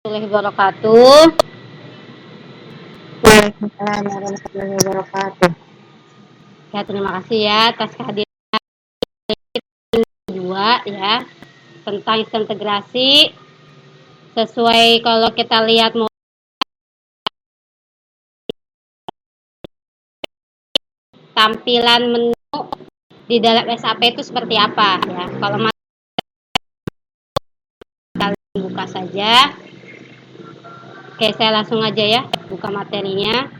warahmatullahi wabarakatuh. Waalaikumsalam warahmatullahi wabarakatuh. Ya, terima kasih ya atas kehadiran kedua ya tentang sistem integrasi. Sesuai kalau kita lihat tampilan menu di dalam SAP itu seperti apa ya. Kalau kalian buka saja. Oke, saya langsung aja ya buka materinya.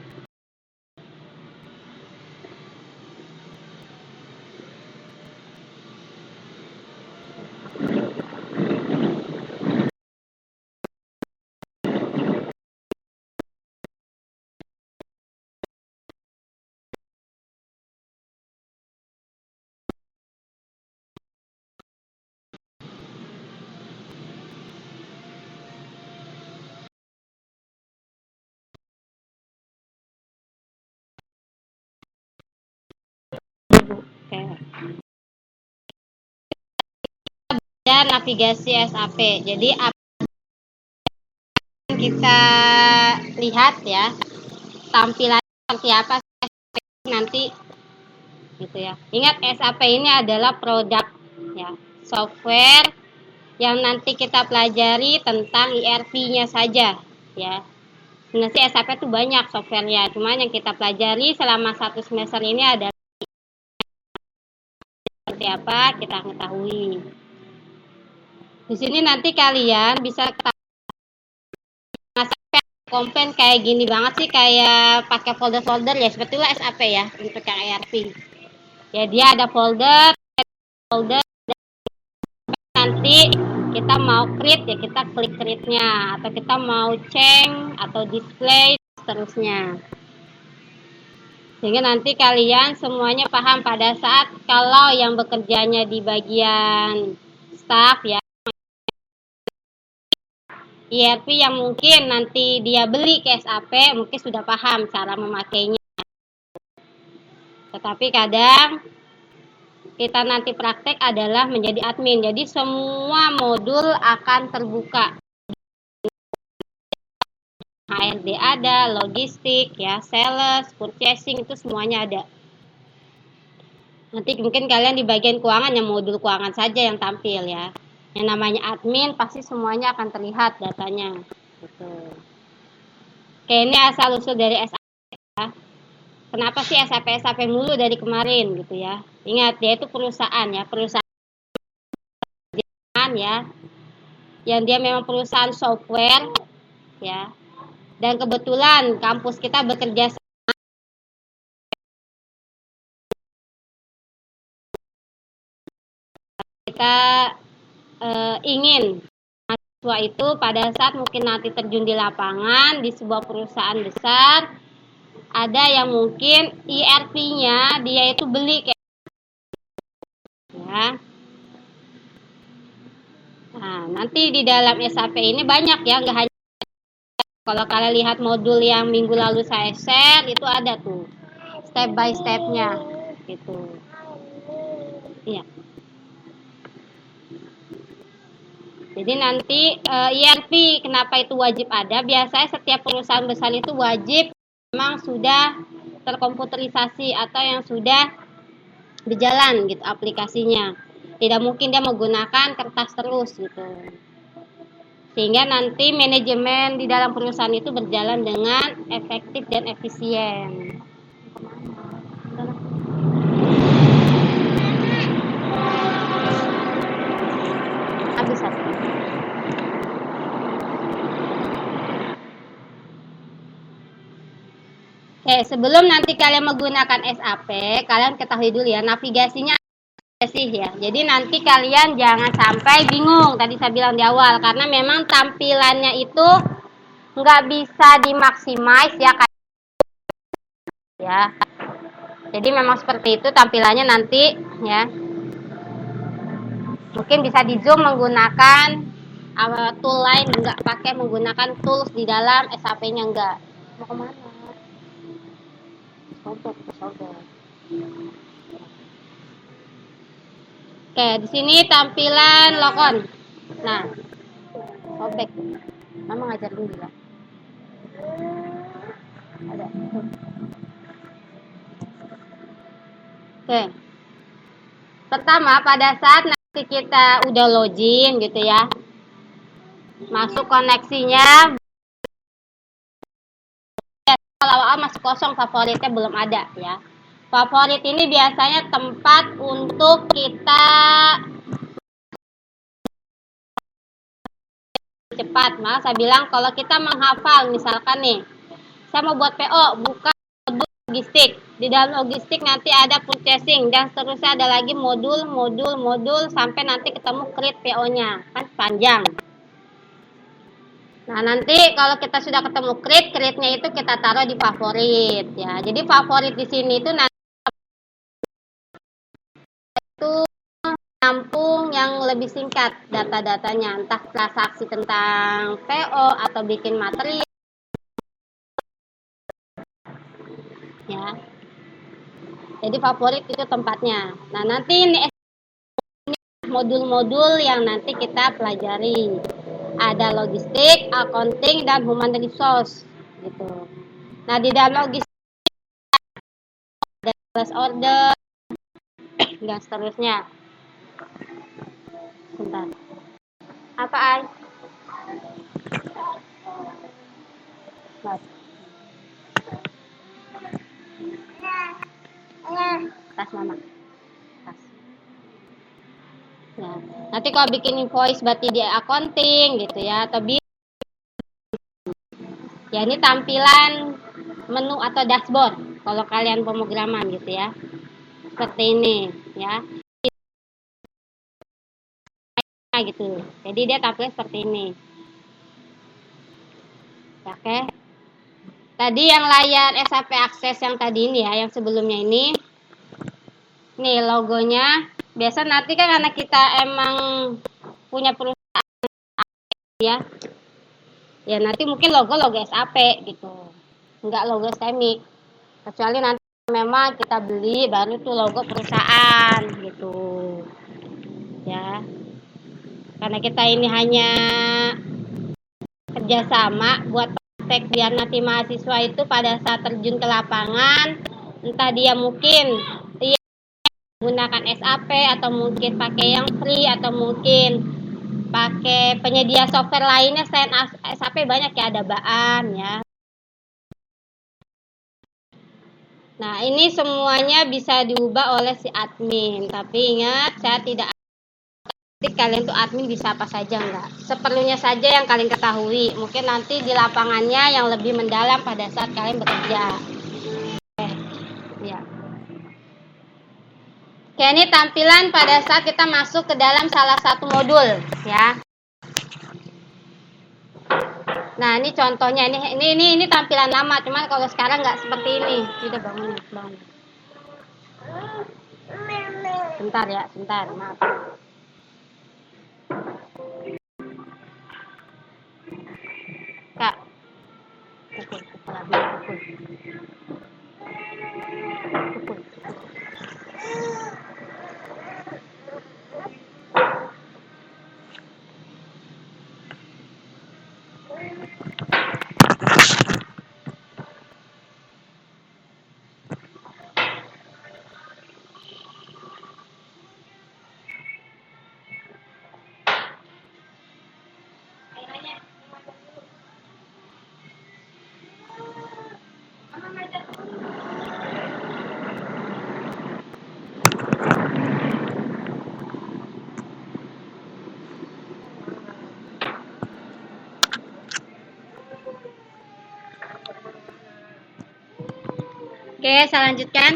Oke. Dan navigasi SAP. Jadi kita lihat ya tampilan seperti apa nanti gitu ya. Ingat SAP ini adalah produk ya, software yang nanti kita pelajari tentang ERP-nya saja ya. Sebenarnya SAP itu banyak softwarenya, cuma yang kita pelajari selama 1 semester ini adalah seperti apa kita ketahui. Di sini nanti kalian bisa komplain kayak gini banget sih, kayak pakai folder-folder ya, sebetulnya SAP ya untuk yang ERP. Ya dia ada folder nanti kita mau create ya kita klik create-nya, atau kita mau change atau display seterusnya. Sehingga nanti kalian semuanya paham pada saat kalau yang bekerjanya di bagian staff ya ERP yang mungkin nanti dia beli ke SAP mungkin sudah paham cara memakainya. Tetapi kadang kita nanti praktek adalah menjadi admin. Jadi semua modul akan terbuka. HRD ada, logistik, ya, sales, purchasing itu semuanya ada. Nanti mungkin kalian di bagian keuangan yang modul keuangan saja yang tampil ya. Yang namanya admin pasti semuanya akan terlihat datanya. Gitu. Oke, ini asal usul dari SAP ya. Kenapa sih SAP mulu dari kemarin gitu ya? Ingat dia itu perusahaan ya, perusahaan ya, yang dia memang perusahaan software ya. Dan kebetulan kampus kita bekerja kita ingin mahasiswa itu pada saat mungkin nanti terjun di lapangan di sebuah perusahaan besar, ada yang mungkin ERP-nya dia itu beli kayak ya. Nah, nanti di dalam SAP ini banyak ya, nggak hanya kalau kalian lihat modul yang minggu lalu saya share itu ada tuh step by stepnya gitu. Iya. Jadi nanti ERP kenapa itu wajib ada? Biasanya setiap perusahaan besar itu wajib memang sudah terkomputerisasi atau yang sudah berjalan gitu aplikasinya. Tidak mungkin dia menggunakan kertas terus gitu. Sehingga nanti manajemen di dalam perusahaan itu berjalan dengan efektif dan efisien. Habis satu. Sebelum nanti kalian menggunakan SAP, kalian ketahui dulu ya navigasinya sih ya. Jadi nanti kalian jangan sampai bingung. Tadi saya bilang di awal karena memang tampilannya itu nggak bisa dimaksimize ya ya. Jadi memang seperti itu tampilannya nanti ya. Mungkin bisa di zoom menggunakan tool lain, nggak pakai menggunakan tools di dalam SAP-nya enggak. Mau kemana? Sobek. Oke, di sini tampilan logon. Nah, sobek. Mama ngajar dulu ya. Ada. Oke. Pertama, pada saat nanti kita udah login gitu ya, masuk koneksinya, kalau awal masih kosong, favoritnya belum ada ya. Favorit ini biasanya tempat untuk kita cepat. Mas, saya bilang kalau kita menghafal, misalkan nih, saya mau buat PO, buka logistik. Di dalam logistik nanti ada purchasing dan seterusnya, ada lagi modul sampai nanti ketemu create PO-nya. Kan panjang. Nah, nanti kalau kita sudah ketemu create-nya itu kita taruh di favorit ya. Jadi favorit di sini itu nanti itu nampung yang lebih singkat data-datanya, entah transaksi tentang PO atau bikin materi ya. Jadi favorit itu tempatnya. Nah, nanti ini modul-modul yang nanti kita pelajari. Ada logistik, accounting, dan human resource gitu. Nah, di dalam logistik ada sales order dan seterusnya. Bentar. Apa, Ay? Tas mama. Tas. Ya. Nanti kalau bikin invoice berarti dia accounting gitu ya, atau ya ini tampilan menu atau dashboard kalau kalian pemrograman gitu ya. Seperti ini ya. Nah, gitu. Jadi dia tampilnya seperti ini. Ya, oke. Tadi yang layar SAP Access yang tadi ini ya, yang sebelumnya ini. Nih logonya. Biasa nanti kan karena kita emang punya perusahaan ya. Ya nanti mungkin logo SAP gitu. Enggak logo Semik. Kecuali nanti memang kita beli baru tuh logo perusahaan gitu. Ya. Karena kita ini hanya kerjasama buat praktek biar nanti mahasiswa itu pada saat terjun ke lapangan, entah dia mungkin dia menggunakan SAP atau mungkin pakai yang free atau mungkin pakai penyedia software lainnya selain SAP banyak ya, ada Baan ya. Nah, ini semuanya bisa diubah oleh si admin, tapi ingat saya tidak. Jadi kalian tuh admin bisa apa saja enggak? Seperlunya saja yang kalian ketahui. Mungkin nanti di lapangannya yang lebih mendalam pada saat kalian bekerja. Ya. Oke, ini tampilan pada saat kita masuk ke dalam salah satu modul, ya. Nah, ini contohnya ini tampilan lama, cuman kalau sekarang nggak seperti ini. Udah bangun. Bentar ya, bentar. Maaf. Kak, pukul lagi, pukul. Oke, saya lanjutkan.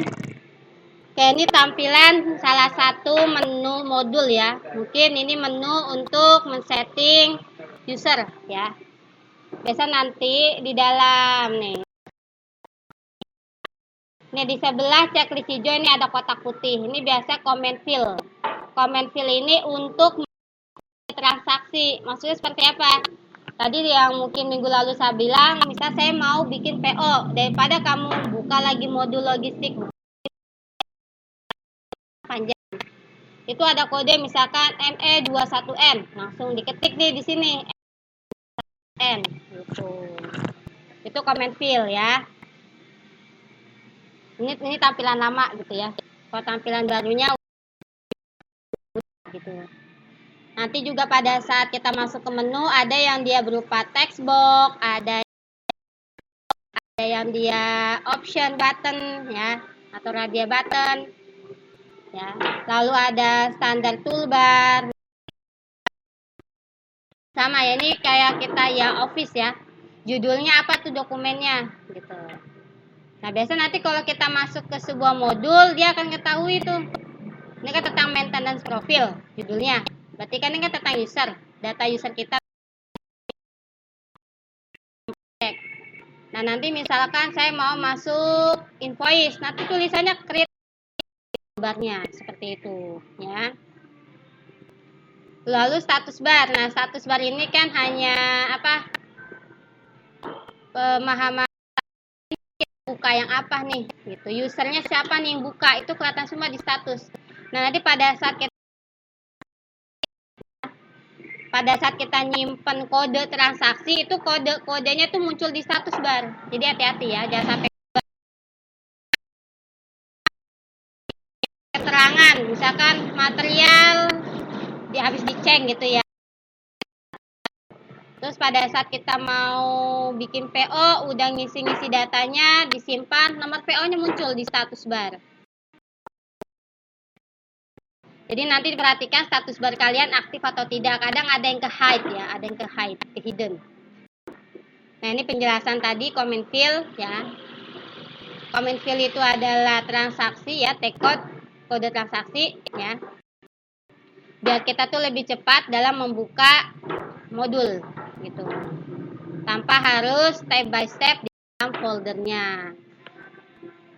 Oke, ini tampilan salah satu menu modul ya. Mungkin ini menu untuk men-setting user ya. Biasa nanti di dalam nih. Nih di sebelah checklist hijau ini ada kotak putih. Ini biasa comment field. Comment field ini untuk transaksi. Maksudnya seperti apa? Tadi yang mungkin minggu lalu saya bilang, misal saya mau bikin PO, daripada kamu buka lagi modul logistik panjang. Itu ada kode misalkan ME21M, langsung diketik nih di sini N gitu. Itu comment fill ya. Ini tampilan lama gitu ya. Kalau tampilan barunya gitu. Nanti juga pada saat kita masuk ke menu ada yang dia berupa text box, ada yang dia option button ya atau radia button ya. Lalu ada standar toolbar. Sama ya, ini kayak kita ya Office ya. Judulnya apa tuh dokumennya gitu. Nah, biasa nanti kalau kita masuk ke sebuah modul, dia akan ketahui tuh. Ini kan tentang maintenance profile judulnya. Berarti kan ini kan tentang user, data user kita. Nah, nanti misalkan saya mau masuk invoice, nanti tulisannya create barnya seperti itu, ya. Lalu status bar. Nah, status bar ini kan hanya apa? Pemahaman buka yang apa nih gitu. Usernya siapa nih yang buka, itu kelihatan semua di status. Nah, nanti pada saat kita nyimpen kode transaksi, itu kodenya tuh muncul di status bar. Jadi hati-hati ya, jangan sampai keterangan misalkan material habis dicek gitu ya. Terus pada saat kita mau bikin PO, udah ngisi-ngisi datanya, disimpan, nomor PO-nya muncul di status bar. Jadi nanti diperhatikan status bar kalian aktif atau tidak. Kadang ada yang ke hide ya, ada yang ke hide, ke hidden. Nah, ini penjelasan tadi comment fill ya. Comment fill itu adalah transaksi ya, take code, kode transaksi ya. Biar kita tuh lebih cepat dalam membuka modul gitu. Tanpa harus step by step di dalam foldernya.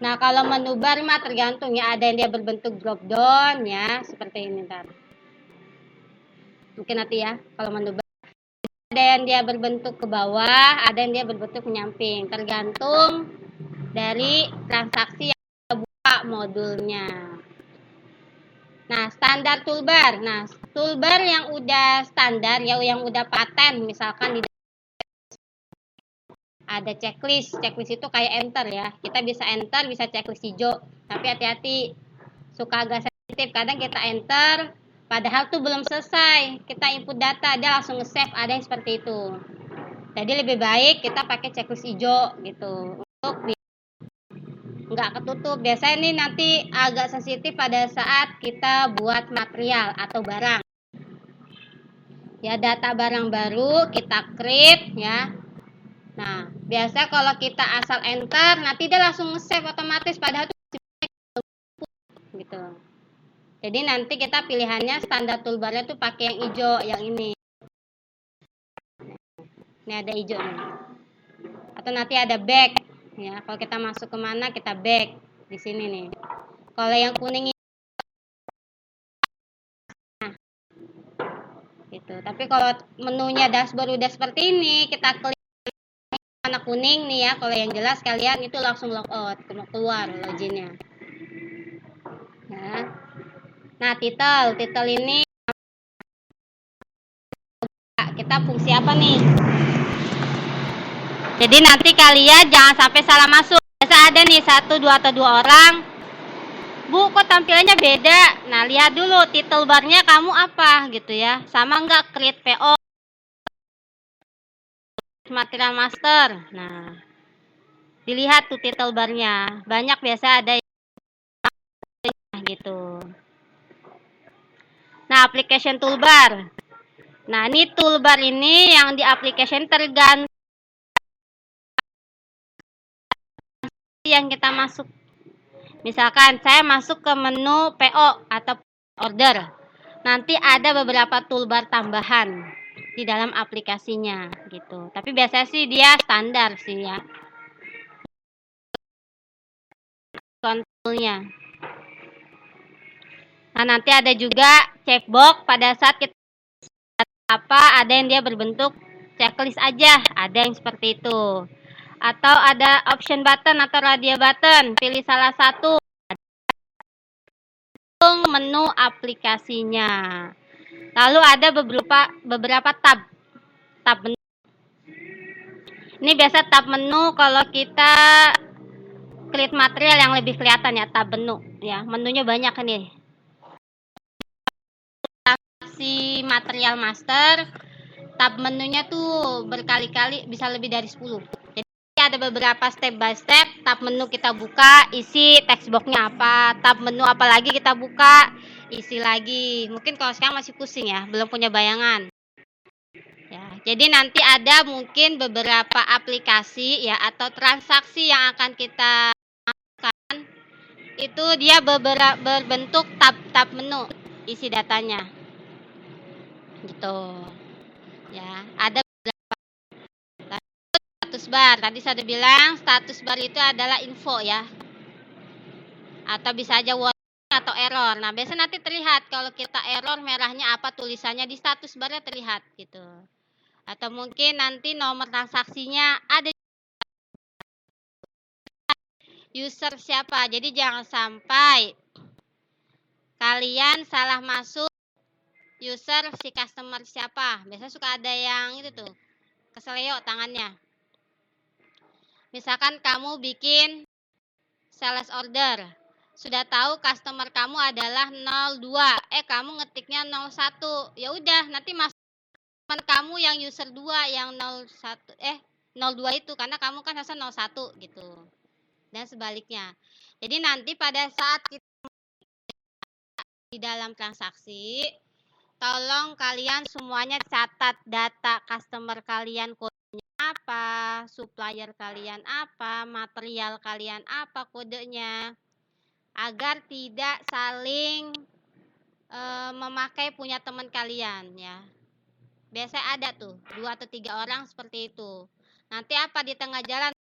Nah, kalau menu bar mah tergantung ya, ada yang dia berbentuk drop down ya, seperti ini ntar. Mungkin nanti ya, kalau menu bar ada yang dia berbentuk ke bawah, ada yang dia berbentuk menyamping, tergantung dari transaksi yang kita buka modulnya. Nah, standar toolbar. Nah, toolbar yang udah standar ya, yang udah paten, misalkan di ada checklist. Checklist itu kayak enter ya. Kita bisa enter, bisa checklist hijau. Tapi hati-hati, suka agak sensitif. Kadang kita enter, padahal tuh belum selesai. Kita input data, dia langsung nge-save. Ada yang seperti itu. Jadi lebih baik kita pakai checklist hijau gitu. Untuk nggak ketutup. Biasanya ini nanti agak sensitif pada saat kita buat material atau barang. Ya, data barang baru kita create ya. Nah, biasa kalau kita asal enter, nanti dia langsung nge-save otomatis padahal itu gitu. Jadi nanti kita pilihannya standar toolbarnya tuh pakai yang hijau, yang ini. Ini ada hijau nih. Atau nanti ada back ya. Kalau kita masuk kemana kita back di sini nih. Kalau yang kuning ini, nah, gitu. Tapi kalau menunya dashboard udah seperti ini, kita klik warna kuning nih ya, kalau yang jelas kalian itu langsung logout, keluar loginnya ya. Nah, title ini kita fungsi apa nih, jadi nanti kalian jangan sampai salah masuk. Biasa ada nih 1, 2 atau 2 orang, Bu kok tampilannya beda. Nah, lihat dulu title barnya kamu apa gitu ya, sama enggak create PO material master. Nah, dilihat tuh title barnya, banyak biasa ada gitu. Nah, application toolbar. Nah, ini toolbar ini yang di application tergantung yang kita masuk. Misalkan saya masuk ke menu PO atau order. Nanti ada beberapa toolbar tambahan di dalam aplikasinya gitu. Tapi biasanya sih dia standar sih ya. Kontrolnya. Nah, nanti ada juga checkbox pada saat kita apa, ada yang dia berbentuk checklist aja, ada yang seperti itu. Atau ada option button atau radio button, pilih salah satu menu aplikasinya. Lalu ada beberapa tab menu. Ini biasa tab menu kalau kita create material yang lebih kelihatan ya, tab menu ya. Menunya banyak nih. Si material master, tab menunya tuh berkali-kali, bisa lebih dari 10. Jadi ada beberapa step by step. Tab menu kita buka, isi text box-nya apa. Tab menu apalagi kita buka, isi lagi. Mungkin kalau sekarang masih pusing ya, belum punya bayangan. Ya, jadi nanti ada mungkin beberapa aplikasi ya atau transaksi yang akan kita lakukan, itu dia berbentuk tab menu isi datanya. Gitu. Ya, ada status bar. Tadi saya udah bilang status bar itu adalah info ya. Atau bisa aja warning atau error. Nah, biasanya nanti terlihat kalau kita error merahnya apa tulisannya di status barnya terlihat gitu. Atau mungkin nanti nomor transaksinya ada user siapa. Jadi jangan sampai kalian salah masuk user si customer siapa. Biasanya suka ada yang itu tuh keseleo tangannya. Misalkan kamu bikin sales order, sudah tahu customer kamu adalah 02, kamu ngetiknya 01. Ya udah, nanti masuk teman kamu yang user 2 yang 01 02 itu karena kamu kan harusnya 01 gitu. Dan sebaliknya. Jadi nanti pada saat kita di dalam transaksi, tolong kalian semuanya catat data customer kalian, kodenya apa, supplier kalian apa, material kalian apa kodenya, agar tidak saling memakai punya teman kalian ya. Biasanya ada tuh 2 atau 3 orang seperti itu. Nanti apa di tengah jalan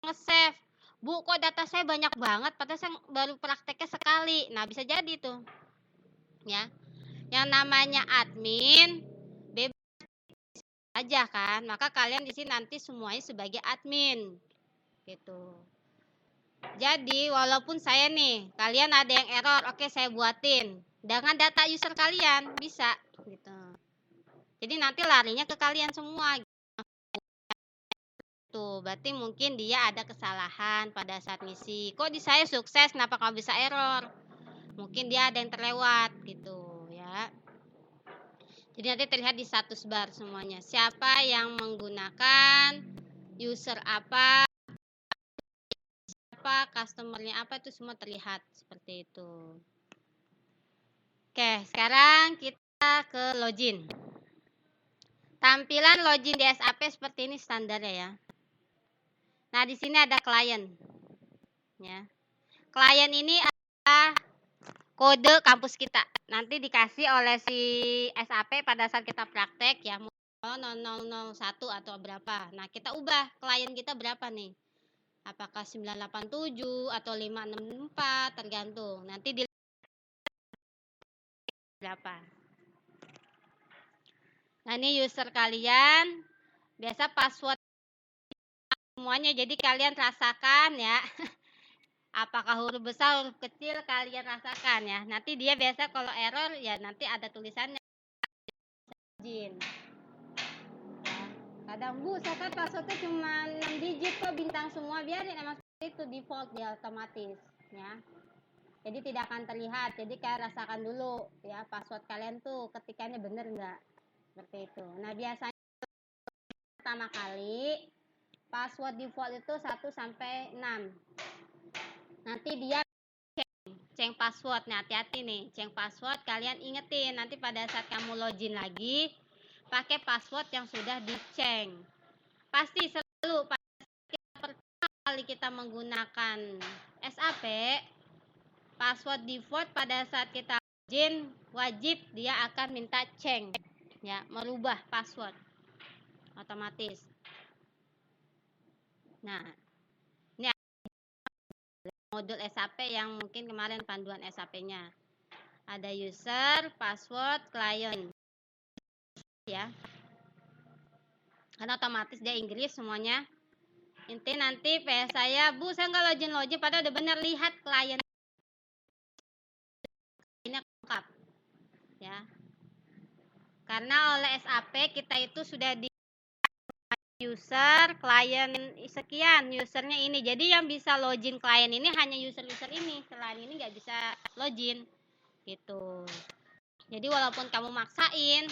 nge-save, Bu kok data saya banyak banget padahal saya baru prakteknya sekali. Nah bisa jadi tuh ya. Yang namanya admin bebas aja kan, maka kalian di sini nanti semuanya sebagai admin gitu. Jadi walaupun saya nih, kalian ada yang error, oke saya buatin dengan data user kalian bisa gitu. Jadi nanti larinya ke kalian semua. Tuh, berarti mungkin dia ada kesalahan pada saat misi. Kok di saya sukses, kenapa kamu bisa error? Mungkin dia ada yang terlewat gitu ya. Jadi nanti terlihat di status bar semuanya. Siapa yang menggunakan user apa, customernya apa, itu semua terlihat seperti itu. Oke, sekarang kita ke login. Tampilan login di SAP seperti ini standarnya ya. Nah, di sini ada klien. Ya. Klien ini adalah kode kampus kita. Nanti dikasih oleh si SAP pada saat kita praktek ya. 0001 atau berapa. Nah, kita ubah klien kita berapa nih? Apakah 987 atau 564 tergantung. Nanti di berapa. Nah, ini user kalian. Biasa password semuanya, jadi kalian rasakan ya. Apakah huruf besar, huruf kecil, kalian rasakan ya. Nanti dia biasa kalau error ya nanti ada tulisannya izin. Kadang Bu, saya kan passwordnya cuma 6 digit kok bintang semua, biarin emang itu default dia otomatis ya. Jadi tidak akan terlihat. Jadi kayak rasakan dulu ya password kalian tuh ketikannya bener enggak. Seperti itu. Nah, biasanya pertama kali password default itu 1 sampai 6. Nanti dia ceng password. Nah, hati-hati nih, ceng password kalian ingetin nanti pada saat kamu login lagi pakai password yang sudah diceng. Pasti selalu pertama kali kita menggunakan SAP, password default pada saat kita login wajib dia akan minta ceng ya, merubah password otomatis. Nah, ini modul SAP yang mungkin kemarin panduan SAP-nya. Ada user, password, client ya. Karena otomatis dia Inggris semuanya. Inti nanti PS saya, Bu, saya nggak login padahal udah bener, lihat klien ini lengkap ya. Karena oleh SAP kita itu sudah di user, klien sekian, usernya ini. Jadi yang bisa login klien ini hanya user-user ini, selain ini nggak bisa login gitu. Jadi walaupun kamu maksain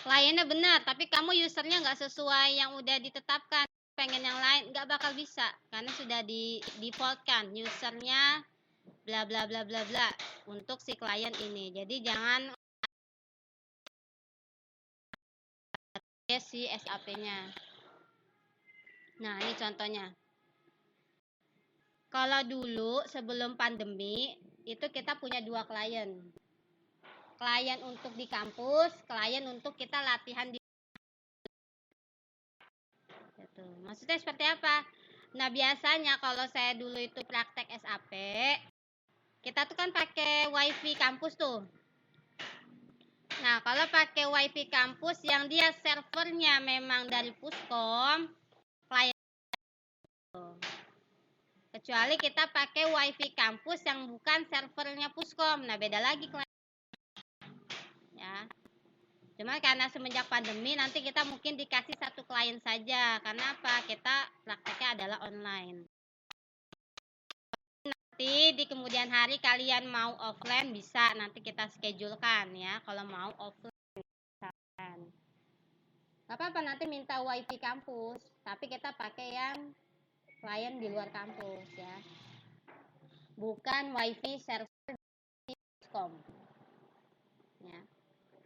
kliennya benar, tapi kamu usernya nggak sesuai yang udah ditetapkan, pengen yang lain, nggak bakal bisa karena sudah di defaultkan usernya bla bla bla bla bla untuk si klien ini. Jadi jangan si SAP-nya. Nah, ini contohnya. Kalau dulu sebelum pandemi itu kita punya 2 klien. Klien untuk di kampus, klien untuk kita latihan di gitu. Maksudnya seperti apa? Nah, biasanya kalau saya dulu itu praktek SAP, kita tuh kan pakai WiFi kampus tuh. Nah, kalau pakai WiFi kampus yang dia servernya memang dari Puskom, klien kecuali kita pakai WiFi kampus yang bukan servernya Puskom. Nah, beda lagi klien. Ya. Cuma karena semenjak pandemi nanti kita mungkin dikasih 1 klien saja. Karena apa? Kita prakteknya adalah online. Nanti di kemudian hari kalian mau offline bisa nanti kita schedulekan ya. Kalau mau offline misalkan. Gak apa-apa nanti minta WiFi kampus, tapi kita pakai yang klien di luar kampus ya. Bukan WiFi server Puskom. Ya.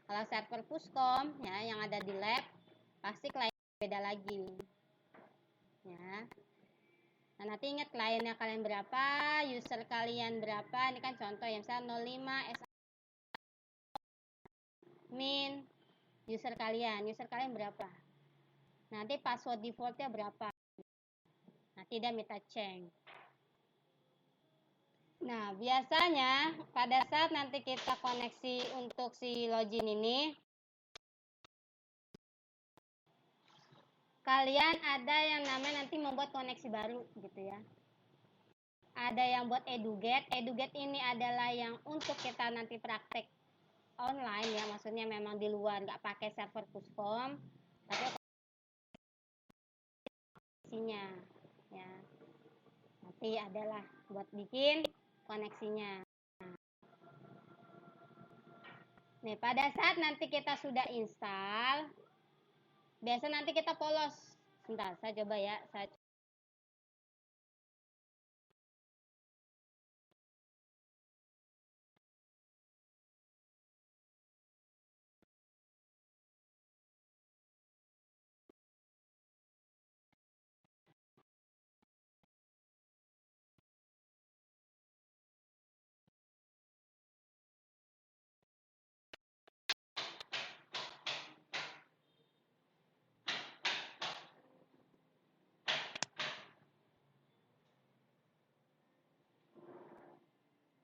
Kalau server Puskom ya yang ada di lab pasti klien beda lagi. Ya. Nah, nanti ingat kliennya kalian berapa, user kalian berapa. Ini kan contoh ya, misalnya 05 min user kalian berapa. Nanti password defaultnya berapa. Nanti dia minta change. Nah, biasanya pada saat nanti kita koneksi untuk si login ini, kalian ada yang namanya nanti membuat koneksi baru gitu ya. Ada yang buat eduget. Eduget ini adalah yang untuk kita nanti praktek online ya, maksudnya memang di luar, nggak pakai server Puskom, tapi koneksinya ya. Nanti adalah buat bikin koneksinya. Nih, pada saat nanti kita sudah install, biasa nanti kita polos. Sebentar, saya coba ya.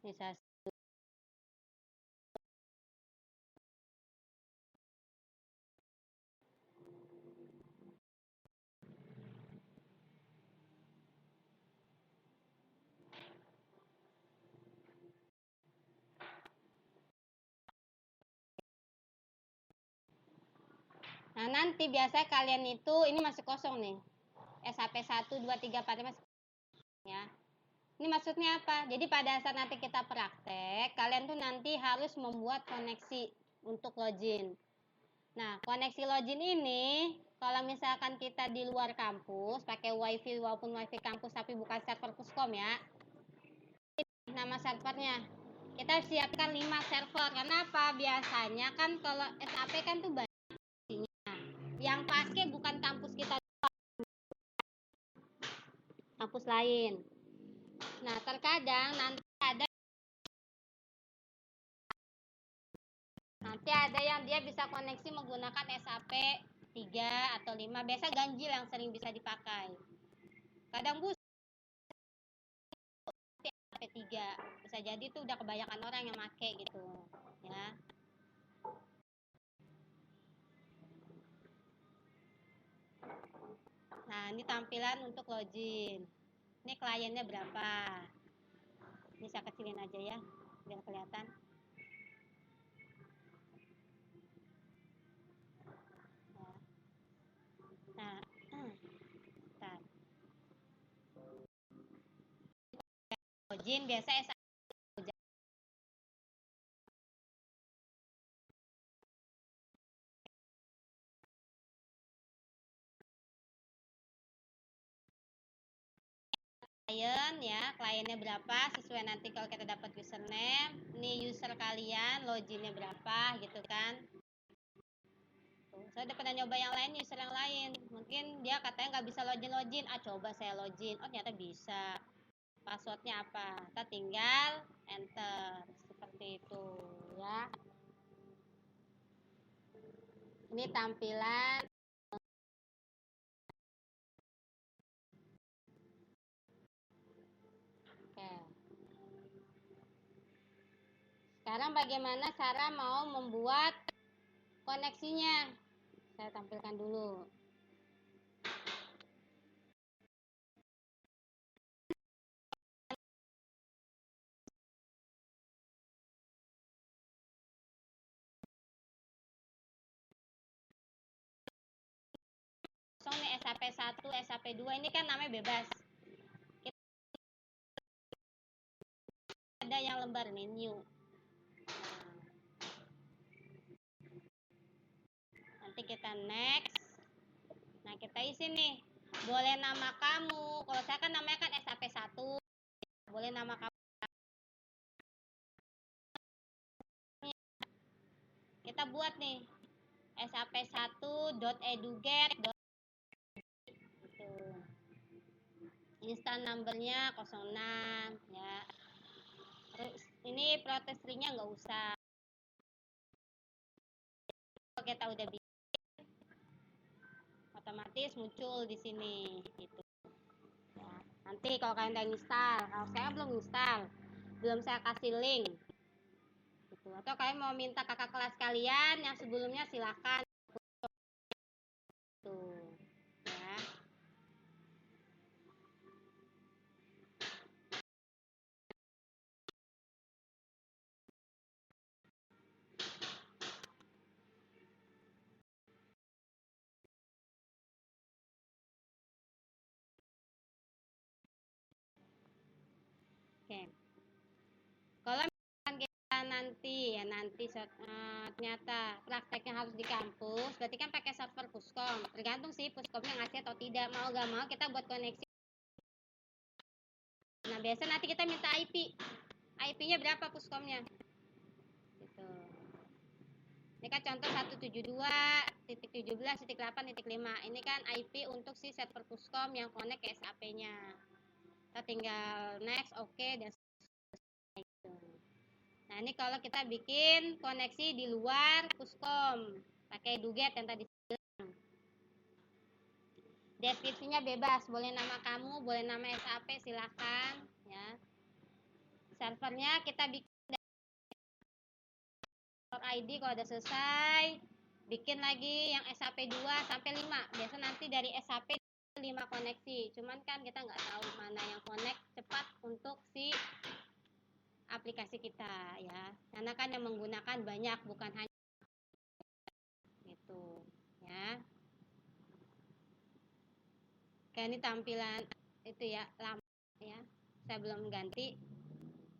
Bisa. Nah, nanti biasa kalian itu ini masih kosong nih. SAP 1 2 3 4 5 ya. Ini maksudnya apa? Jadi pada saat nanti kita praktek, kalian tuh nanti harus membuat koneksi untuk login. Nah, koneksi login ini kalau misalkan kita di luar kampus pakai WiFi walaupun WiFi kampus tapi bukan server Puskom ya. Nama servernya kita siapkan 5 server. Kenapa? Biasanya kan kalau SAP kan tuh banyak yang pakai bukan kampus kita, kampus lain. Nah, terkadang nanti ada yang dia bisa koneksi menggunakan SAP 3 atau 5. Biasa ganjil yang sering bisa dipakai. Kadang SAP 3. Bisa jadi tuh udah kebanyakan orang yang pakai gitu, ya. Nah, ini tampilan untuk login. Ini kliennya berapa? Ini saya kecilin aja ya, biar kelihatan. login, biasa SAP. Klien ya, kliennya berapa sesuai nanti kalau kita dapat username, ini user kalian, loginnya berapa gitu kan. Saya udah pernah nyoba yang lain, user yang lain, mungkin dia katanya nggak bisa login, coba saya login, oh ternyata bisa. Passwordnya apa, kita tinggal enter seperti itu ya. Ini tampilan. Oke. Sekarang bagaimana cara mau membuat koneksinya, saya tampilkan dulu. Nih SAP 1, SAP 2 ini kan namanya bebas. Ada yang lembar menu. Nanti kita next. Nah, kita isi nih. Boleh nama kamu. Kalau saya kan namanya kan SAP 1. Boleh nama kamu. Kita buat nih. sap1.eduget. Gitu. Instan numbernya 06 ya. Terus ini protest ringnya nggak usah. Kalau kita udah bikin, otomatis muncul di sini gitu. Ya. Nanti kalau kalian udah install, kalau saya belum install, belum saya kasih link. Gitu. Atau kalian mau minta kakak kelas kalian yang sebelumnya silakan. Tuh. Ya. Oke. Kalau misalkan kita nanti ternyata prakteknya harus di kampus, berarti kan pakai server Puskom. Tergantung sih Puskomnya ngasih atau tidak. Mau gak mau kita buat koneksi. Nah, biasa nanti kita minta IP. IP-nya berapa Puskomnya? Gitu. Ini kan contoh 172.17.8.5. Ini kan IP untuk si server Puskom yang connect ke SAP-nya. Kita tinggal next, oke, dan gitu. Nah, ini kalau kita bikin koneksi di luar Puskom pakai Eduget yang tadi bilang. Deskripsinya bebas, boleh nama kamu, boleh nama SAP, silakan ya. Servernya kita bikin ID, kalau udah selesai bikin lagi yang SAP 2 sampai 5. Biasa nanti dari SAP 5 koneksi. Cuman kan kita nggak tahu mana yang connect cepat untuk si aplikasi kita ya. Karena kan yang menggunakan banyak, bukan hanya gitu ya. Kayak ini tampilan itu ya, lama ya. Saya belum ganti.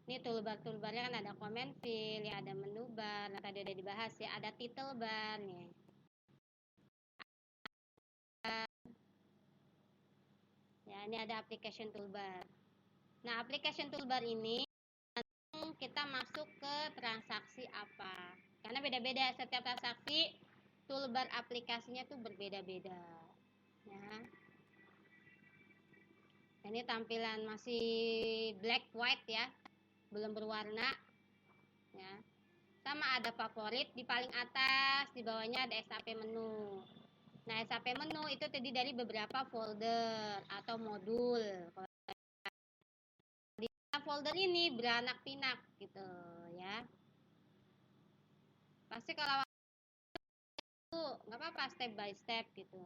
Ini toolbar-toolbarnya kan ada comment fill, ya ada menu bar, nah, tadi udah dibahas ya, ada title bar nih. Ya, ini ada application toolbar. Nah, application toolbar ini kita masuk ke transaksi apa? Karena beda-beda, setiap transaksi toolbar aplikasinya tuh berbeda-beda. Ya. Ini tampilan masih black white ya, belum berwarna. Ya. Sama ada favorit di paling atas, di bawahnya ada SAP menu. Nah, SAP menu itu terdiri dari beberapa folder atau modul. Di folder ini beranak pinak gitu ya. Pasti kalau itu nggak apa-apa, step by step gitu.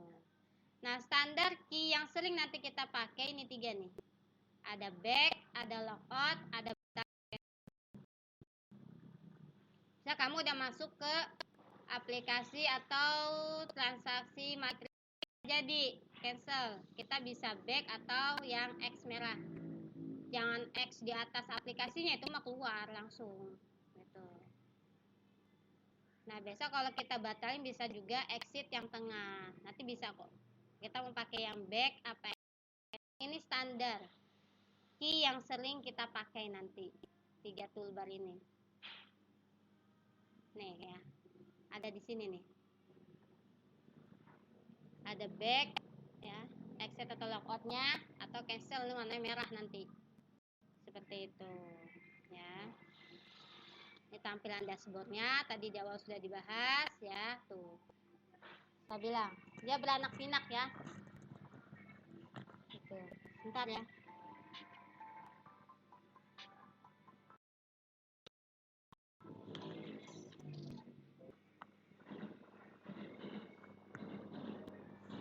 Nah, standar key yang sering nanti kita pakai ini 3 nih. Ada back, ada logout, ada bisa kamu udah masuk ke aplikasi atau transaksi materi jadi cancel, kita bisa back atau yang X merah jangan X di atas aplikasinya, itu mah keluar langsung gitu. Nah, besok kalau kita batalin bisa juga exit yang tengah. Nanti bisa kok. Kita mau pakai yang back apa? Ini standar. Key yang sering kita pakai nanti. 3 toolbar ini. Nih ya. Ada di sini nih. Ada back ya, exit atau logoutnya, atau cancel ini warna merah nanti. Seperti itu ya. Ini tampilan dashboardnya, tadi di awal sudah dibahas ya, tuh. Saya bilang, dia beranak pinak ya. Gitu. Bentar ya.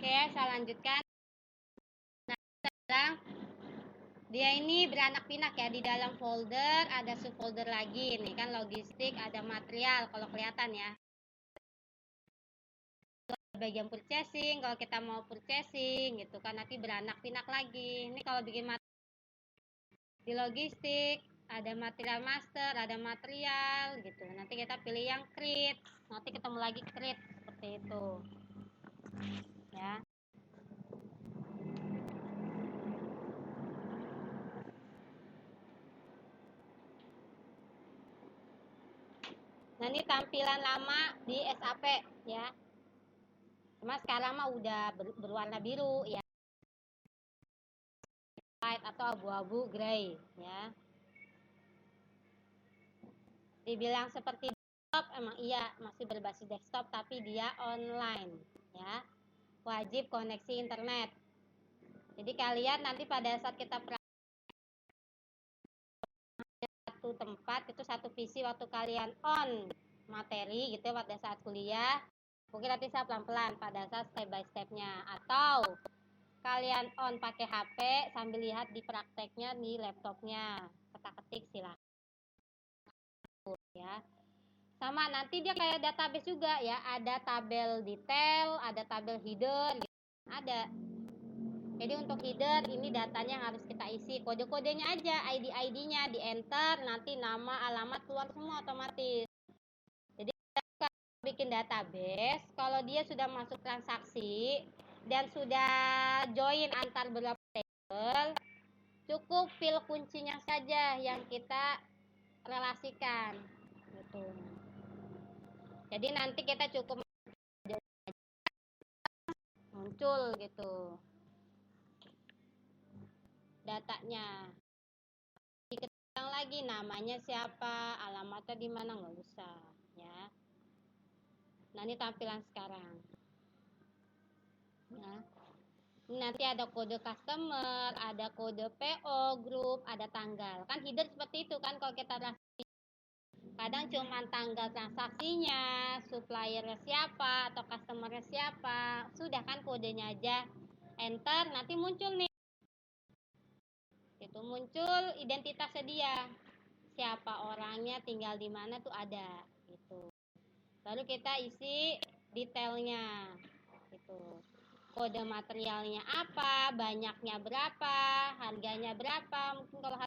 Oke, saya lanjutkan. Nah, sekarang dia ini beranak pinak ya, di dalam folder ada subfolder lagi nih kan, logistik, ada material kalau kelihatan ya. Bagian purchasing, kalau kita mau purchasing gitu kan, nanti beranak pinak lagi. Ini kalau bikin di logistik ada material master, ada material gitu. Nanti kita pilih yang create, nanti ketemu lagi create seperti itu ya. Nah, ini tampilan lama di SAP ya. Cuma sekarang mah udah berwarna biru ya, white atau abu-abu grey ya. Dibilang seperti desktop, emang iya masih berbasis desktop, tapi dia online ya. Wajib koneksi internet. Jadi kalian nanti pada saat kita satu tempat itu satu visi, waktu kalian on materi gitu pada saat kuliah, mungkin nanti saya pelan-pelan pada saat step by stepnya, atau kalian on pakai HP sambil lihat di prakteknya di laptopnya, ketik-ketik silahkan ya. Sama nanti dia kayak database juga ya, ada tabel detail, ada tabel hidden gitu. Ada. Jadi untuk header ini datanya yang harus kita isi, kode-kodenya aja, ID-ID-nya di enter, nanti nama, alamat keluar semua otomatis. Jadi kita bikin database, kalau dia sudah masuk transaksi dan sudah join antar beberapa table, cukup fill kuncinya saja yang kita relasikan gitu. Jadi nanti kita cukup muncul gitu datanya. Diketang lagi namanya siapa, alamatnya di mana, nggak usah ya. Nah, ini tampilan sekarang ya. Ini nanti ada kode customer, ada kode PO grup, ada tanggal. Kan header seperti itu kan, kalau kita kadang cuma tanggal transaksinya, suppliernya siapa atau customernya siapa, sudah kan kodenya aja enter, nanti muncul nih, itu muncul identitasnya dia, siapa orangnya, tinggal di mana tuh ada gitu. Lalu kita isi detailnya gitu, kode materialnya apa, banyaknya berapa, harganya berapa, mungkin kalau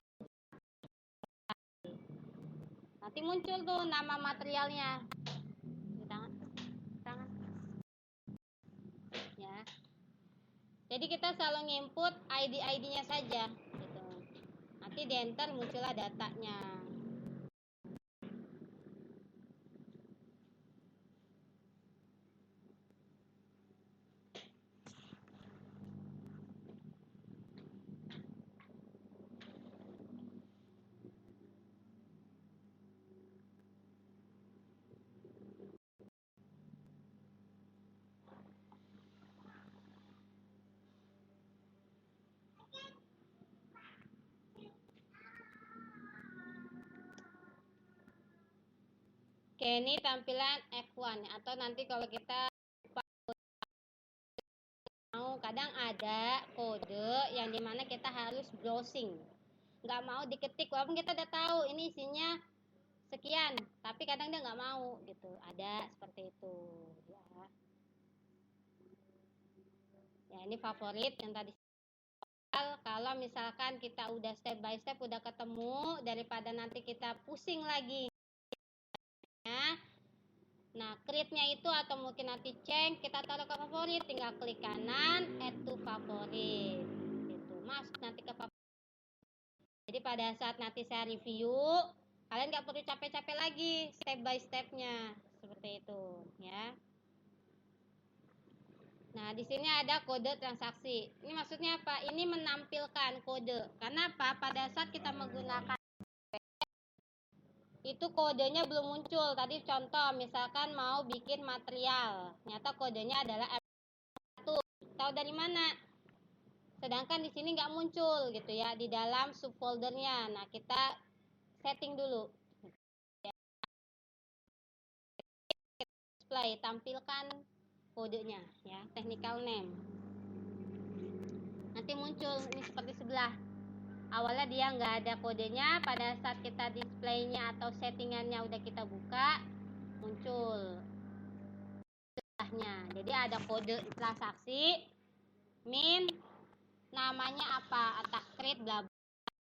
nanti muncul tuh nama materialnya di tangan ya. Jadi kita selalu nginput ID-ID-nya saja gitu. Nanti di enter muncullah datanya. Oke, ini tampilan F1 atau nanti kalau kita mau, kadang ada kode yang dimana kita harus browsing, nggak mau diketik walaupun kita udah tahu ini isinya sekian, tapi kadang dia nggak mau gitu, ada seperti itu ya. Ya, ini favorit yang tadi kalau misalkan kita udah step by step udah ketemu, daripada nanti kita pusing lagi ya. Nah, create-nya itu atau mungkin nanti ceng kita taruh ke favorit, tinggal klik kanan add to favorit gitu, masuk nanti ke favorit. Jadi pada saat nanti saya review, kalian nggak perlu capek-capek lagi step by stepnya seperti itu ya. Nah, di sini ada kode transaksi. Ini maksudnya apa? Ini menampilkan kode. Karena apa? Pada saat kita menggunakan itu kodenya belum muncul. Tadi contoh, misalkan mau bikin material, ternyata kodenya adalah F1. Tahu dari mana? Sedangkan di sini nggak muncul gitu ya di dalam subfoldernya. Nah, kita setting dulu. Display, tampilkan kodenya ya, technical name. Nanti muncul ini seperti sebelah. Awalnya dia nggak ada kodenya, pada saat kita displaynya atau settingannya udah kita buka, muncul sebelahnya. Jadi ada kode transaksi, min, namanya apa, entah create bla bla,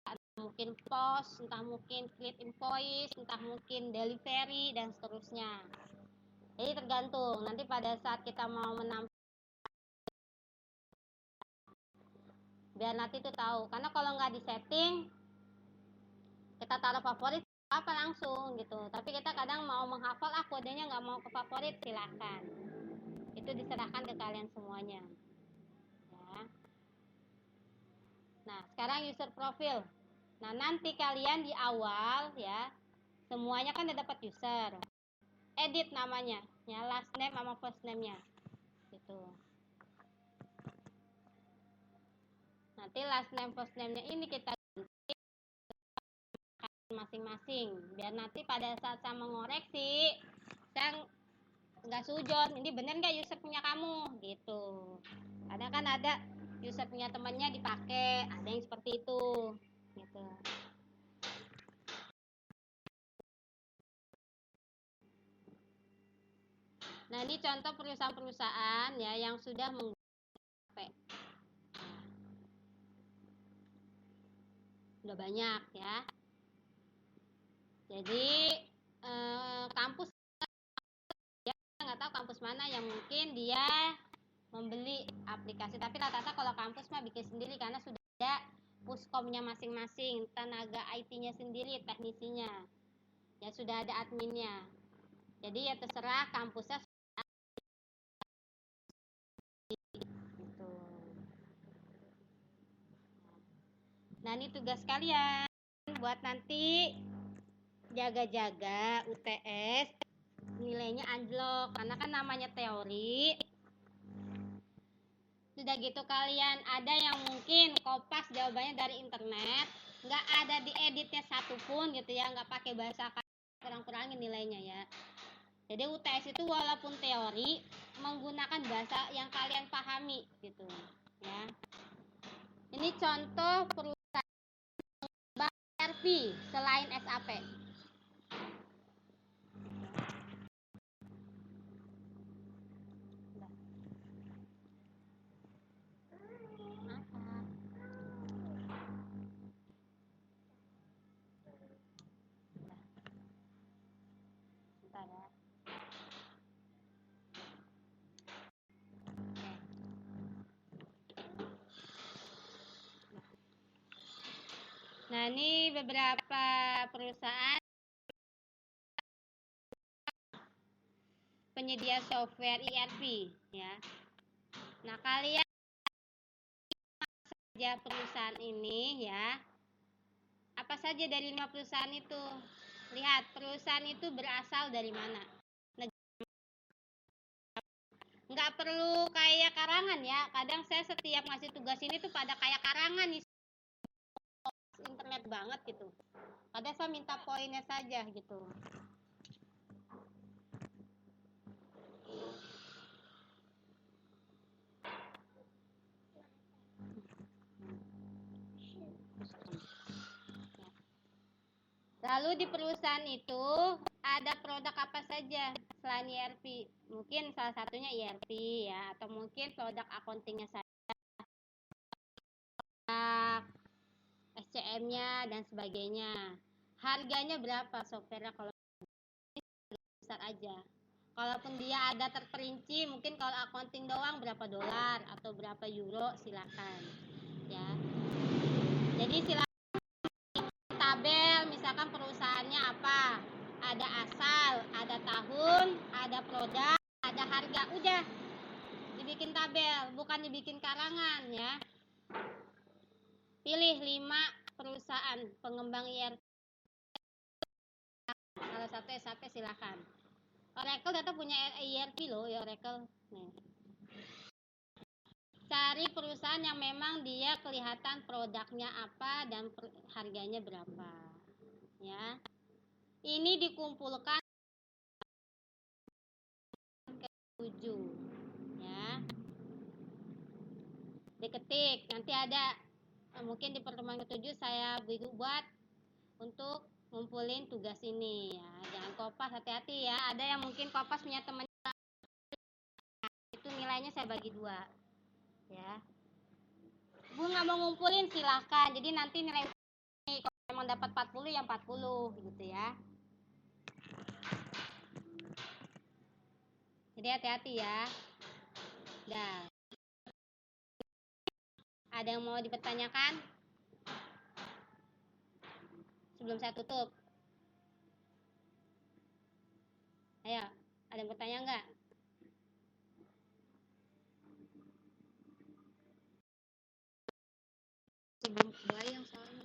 entah mungkin post, entah mungkin create invoice, entah mungkin delivery dan seterusnya. Jadi tergantung. Nanti pada saat kita mau menampilkan, biar nanti tuh tahu. Karena kalau nggak disetting, kita taruh favorit apa langsung gitu. Tapi kita kadang mau menghafal kodenya nggak mau ke favorit, silahkan. Itu diserahkan ke kalian semuanya. Ya. Nah, sekarang user profile. Nah, nanti kalian di awal ya, semuanya kan udah dapat user. Edit namanya, ya last name sama first name-nya. Gitu. Nanti last name first name-nya ini kita ganti masing-masing. Biar nanti pada saat saya mengoreksi, saya nggak sujon, ini bener nggak user punya kamu gitu. Ada kan ada user punya temannya dipakai, ada yang seperti itu gitu. Nah, ini contoh perusahaan-perusahaan ya yang sudah menggunakan udah banyak ya. Jadi kampus ya, nggak tahu kampus mana yang mungkin dia membeli aplikasi, tapi rata-rata kalau kampus mah bikin sendiri karena sudah ada puskomnya masing-masing, tenaga IT-nya sendiri, teknisinya ya, sudah ada adminnya. Jadi ya terserah kampusnya gitu. Nah, ini tugas kalian buat nanti jaga-jaga UTS nilainya anjlok, karena kan namanya teori. Sudah gitu kalian ada yang mungkin kopas jawabannya dari internet, nggak ada dieditnya satupun gitu ya, nggak pakai bahasa, kurang-kurangin nilainya ya. Jadi UTS itu walaupun teori menggunakan bahasa yang kalian pahami gitu ya. Ini contoh perusahaan ERP selain SAP. Nah, ini beberapa perusahaan penyedia software ERP ya. Nah, kalian saja perusahaan ini ya. Apa saja dari 5 perusahaan itu? Lihat, perusahaan itu berasal dari mana? Nggak perlu kayak karangan ya. Kadang saya setiap ngasih tugas ini tuh pada kayak karangan nih, internet banget gitu. Kadang saya minta poinnya saja gitu. Lalu di perusahaan itu ada produk apa saja selain ERP? Mungkin salah satunya ERP ya, atau mungkin produk accountingnya saja, SPM-nya dan sebagainya. Harganya berapa software-nya kalau besar aja. Kalaupun dia ada terperinci, mungkin kalau accounting doang berapa dolar atau berapa euro, silakan. Ya. Jadi silakan tabel, misalkan perusahaannya apa, ada asal, ada tahun, ada produk, ada harga, udah dibikin tabel, bukan dibikin karangan ya. Pilih 5 perusahaan pengembang ERP. Kalau satu SAP silakan. Oracle data punya ERP loh ya, Oracle. Nih. Cari perusahaan yang memang dia kelihatan produknya apa dan harganya berapa. Ya. Ini dikumpulkan ke 7. Ya. Diketik, nanti ada mungkin di pertemuan ke-7 saya buat untuk ngumpulin tugas ini ya. Jangan kopas, hati-hati ya. Ada yang mungkin kopas punya teman, itu nilainya saya bagi 2 ya. Bu nggak mau ngumpulin silahkan, jadi nanti nilai ini kalau memang dapat 40 yang 40 gitu ya. Jadi hati-hati ya. Dah. Ada yang mau dipertanyakan sebelum saya tutup? Ayo, ada yang bertanya nggak? Sebelum kebayang soalnya.